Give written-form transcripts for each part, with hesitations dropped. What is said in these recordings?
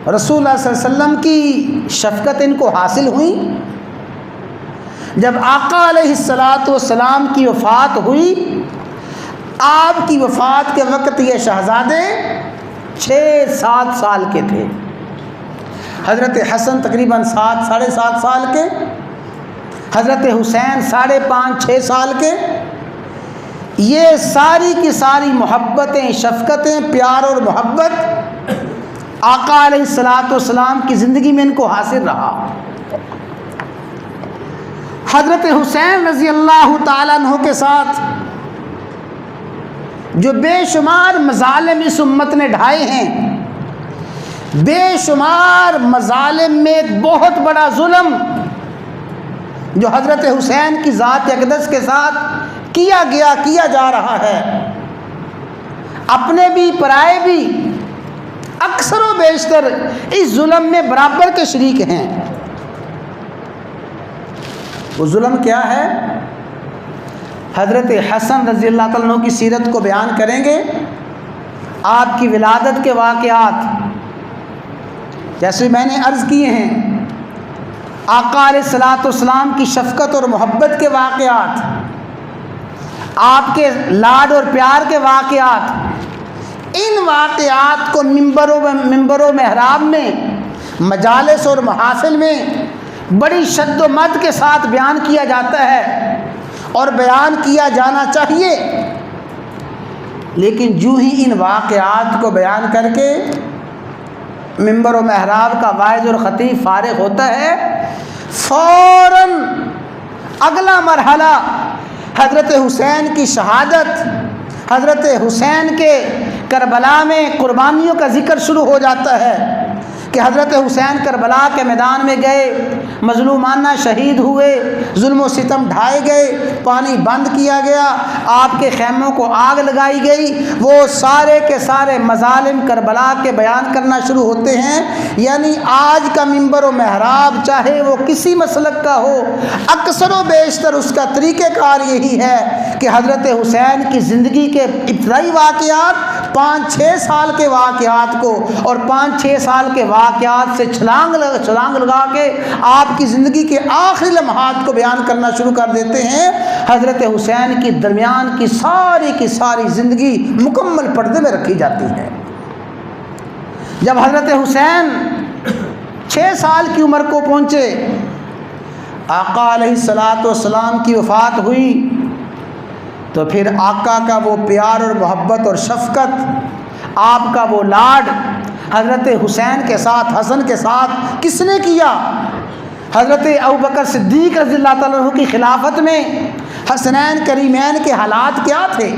رسول اللہ صلی اللہ علیہ وسلم کی شفقت ان کو حاصل ہوئی۔ جب آقا علیہ الصلاۃ والسلام کی وفات ہوئی، آپ کی وفات کے وقت یہ شہزادے 6-7 سال کے تھے۔ حضرت حسن تقریباً 7-7.5 سال کے، حضرت حسین 5.5-6 سال کے۔ یہ ساری کی ساری محبتیں، شفقتیں، پیار اور محبت آقا علیہ الصلاۃ والسلام کی زندگی میں ان کو حاصل رہا۔ حضرت حسین رضی اللہ تعالیٰ عنہ کے ساتھ جو بے شمار مظالم اس امت نے ڈھائے ہیں، بے شمار مظالم میں ایک بہت بڑا ظلم جو حضرت حسین کی ذات اقدس کے ساتھ کیا جا رہا ہے، اپنے بھی پرائے بھی اکثر و بیشتر اس ظلم میں برابر کے شریک ہیں۔ وہ ظلم کیا ہے؟ حضرت حسن رضی اللہ تعالیٰ عنہ کی سیرت کو بیان کریں گے، آپ کی ولادت کے واقعات، جیسے میں نے عرض کیے ہیں، آقا علیہ الصلاۃ والسلام کی شفقت اور محبت کے واقعات، آپ کے لاڈ اور پیار کے واقعات، ان واقعات کو منبر و محراب میں، مجالس اور محافل میں بڑی شد و مد کے ساتھ بیان کیا جاتا ہے اور بیان کیا جانا چاہیے، لیکن جو ہی ان واقعات کو بیان کر کے منبر و محراب کا واعظ اور خطیب فارغ ہوتا ہے، فوراً اگلا مرحلہ حضرت حسین کی شہادت، حضرت حسین کے کربلا میں قربانیوں کا ذکر شروع ہو جاتا ہے کہ حضرت حسین کربلا کے میدان میں گئے، مظلومانہ شہید ہوئے، ظلم و ستم ڈھائے گئے، پانی بند کیا گیا، آپ کے خیموں کو آگ لگائی گئی، وہ سارے کے سارے مظالم کربلا کے بیان کرنا شروع ہوتے ہیں۔ یعنی آج کا منبر و محراب چاہے وہ کسی مسلک کا ہو، اکثر و بیشتر اس کا طریقہ کار یہی ہے کہ حضرت حسین کی زندگی کے ابتدائی واقعات، 5-6 سال کے واقعات کو اور 5-6 سال کے واقعات سے چھلانگ لگا کے آپ کی زندگی کے آخری لمحات کو بیان کرنا شروع کر دیتے ہیں۔ حضرت حسین کی درمیان کی ساری زندگی مکمل پردے میں رکھی جاتی ہے۔ جب حضرت حسین 6 سال کی عمر کو پہنچے، آقا علیہ الصلاۃ والسلام کی وفات ہوئی، تو پھر آقا کا وہ پیار اور محبت اور شفقت، آپ کا وہ لاڈ حضرت حسین کے ساتھ، حسن کے ساتھ کس نے کیا؟ حضرت ابوبکر صدیق رضی اللہ تعالیٰ عنہ کی خلافت میں حسنین کریمین کے حالات کیا تھے؟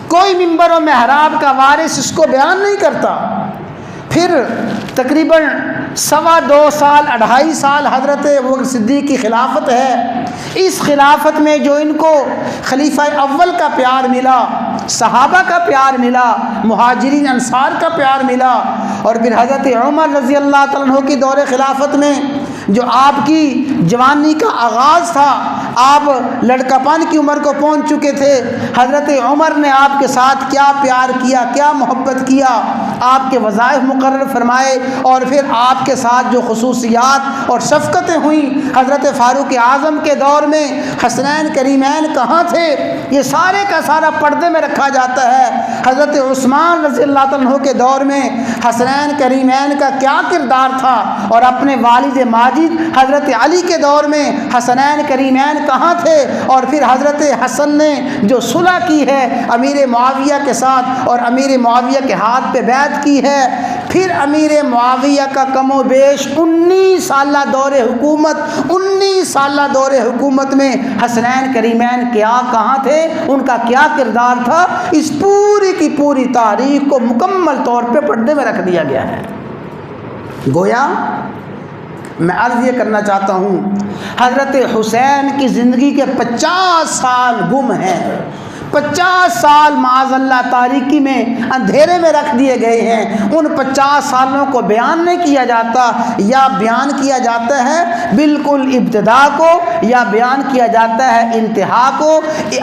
کوئی منبر و محراب کا وارث اس کو بیان نہیں کرتا۔ پھر تقریباً 2.25 سال 2.5 سال حضرت ابوبکر صدیق کی خلافت ہے۔ اس خلافت میں جو ان کو خلیفہ اول کا پیار ملا، صحابہ کا پیار ملا، مہاجرین انصار کا پیار ملا، اور پھر حضرت عمر رضی اللہ تعالیٰ عنہ کی دور خلافت میں جو آپ کی جوانی کا آغاز تھا، آپ لڑکپن کی عمر کو پہنچ چکے تھے، حضرت عمر نے آپ کے ساتھ کیا پیار کیا، کیا محبت کیا، آپ کے وظائف مقرر فرمائے، اور پھر آپ کے ساتھ جو خصوصیات اور شفقتیں ہوئیں، حضرت فاروق اعظم کے دور میں حسنین کریمین کہاں تھے، یہ سارے کا سارا پردے میں رکھا جاتا ہے۔ حضرت عثمان رضی اللہ تعالیٰ عنہ کے دور میں حسنین کریمین کا کیا کردار تھا، اور اپنے والد ماجد حضرت علی کے دور میں حسنین کریمین کہاں تھے، اور پھر حضرت حسن نے جو صلح کی ہے امیر معاویہ کے ساتھ اور امیر معاویہ کے ہاتھ پہ بیعت کی ہے، پھر امیر معاویہ کا کم و بیش 19 سالہ دور حکومت میں حسنین کریمین کہاں تھے، ان کا کیا کردار تھا، اس پوری کی پوری تاریخ کو مکمل طور پہ پردے میں رکھ دیا گیا ہے۔ گویا میں عرض یہ کرنا چاہتا ہوں، حضرت حسین کی زندگی کے 50 سال گم ہیں، 50 سال معاذ اللہ تاریکی میں اندھیرے میں رکھ دیے گئے ہیں، ان 50 سالوں کو بیان نہیں کیا جاتا، یا بیان کیا جاتا ہے بالکل ابتدا کو، یا بیان کیا جاتا ہے انتہا کو۔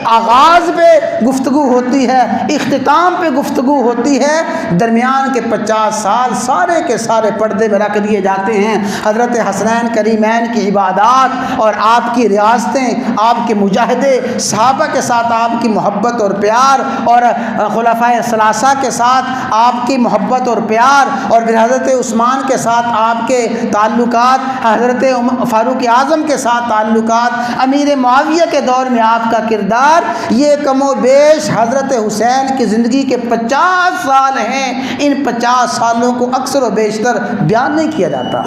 آغاز پہ گفتگو ہوتی ہے، اختتام پہ گفتگو ہوتی ہے، درمیان کے 50 سال سارے کے سارے پردے میں رکھ دیے جاتے ہیں۔ حضرت حسنین کریمین کی عبادات اور آپ کی ریاستیں، آپ کے مجاہدے، صحابہ کے ساتھ آپ کی محبت اور پیار، اور خلفائے ثلاثہ کے ساتھ آپ کی محبت اور پیار، اور پھر حضرت عثمان کے ساتھ آپ کے تعلقات، حضرت فاروق اعظم کے ساتھ تعلقات، امیر معاویہ کے دور میں آپ کا کردار، یہ کم و بیش حضرت حسین کی زندگی کے 50 سال ہیں۔ ان 50 سالوں کو اکثر و بیشتر بیان نہیں کیا جاتا۔